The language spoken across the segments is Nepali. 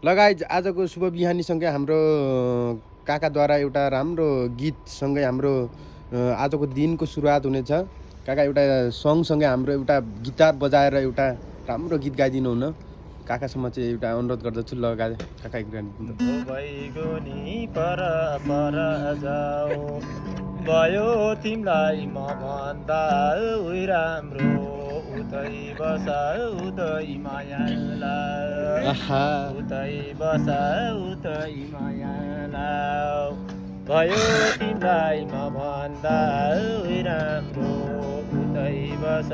लगायत आजको शुभ बिहानीसँगै हाम्रो काकाद्वारा एउटा राम्रो गीतसँगै हाम्रो आजको दिनको सुरुवात हुनेछ। काका एउटा सङसँगै हाम्रो एउटा गिटार बजाएर एउटा राम्रो गीत गाइदिनु हुन काकासम्म चाहिँ एउटा अनुरोध गर्दछु। ल काका एक भइगयो नि पर जाऊ भयो तिमीलाई म भन्दा उही राम्रो उतै बस उतै मायालाई उतै बस उतै मायालाई भयो तिमीलाई म भन्दा उही राम्रो उतै बस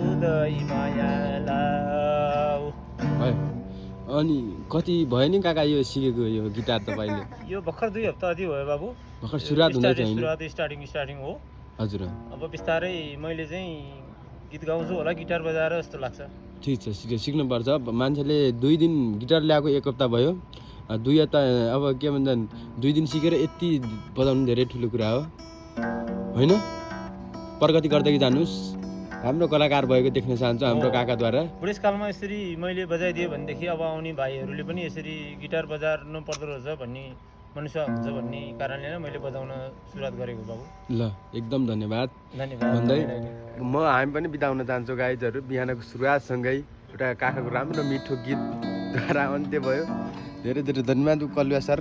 उतै मायालाई। अनि कति भयो नि काका यो सिकेको यो गिटार तपाईँले? यो भर्खर 2 हप्ता अति भयो बाबु। भर्खर सुरुवात हुँदैछ हैन? स्टार्टिङ हो। हजुर। अब बिस्तारै मैले चाहिँ गीत गाउँछु होला गिटार बजाएर जस्तो लाग्छ। ठिक छ, सिक्नुपर्छ। मान्छेले 2 दिन गिटार ल्याएको 1 हप्ता भयो। 2 हप्ता अब के भन्छन् 2 दिन सिकेर यति बजाउनु धेरै ठुलो कुरा हो होइन? प्रगति गर्दै जानुहोस्। राम्रो कलाकार भएको देख्न चाहन्छु हाम्रो काकाद्वारा। बुढेसकालमा यसरी मैले बजाइदिएँ भनेदेखि अब आउने भाइहरूले पनि यसरी गिटार बजाउनु पर्दो रहेछ भन्ने मनुष्य हुन्छ भन्ने कारणले नै मैले बजाउन सुरुवात गरेको बाबु। ल एकदम धन्यवाद भन्दै हामी पनि बिदा हुन चाहन्छौँ गाइजहरू। बिहानको सुरुवातसँगै एउटा काकाको राम्रो मिठो गीतद्वारा अन्त्य भयो। धेरै धेरै धन्यवाद कलुवा सर।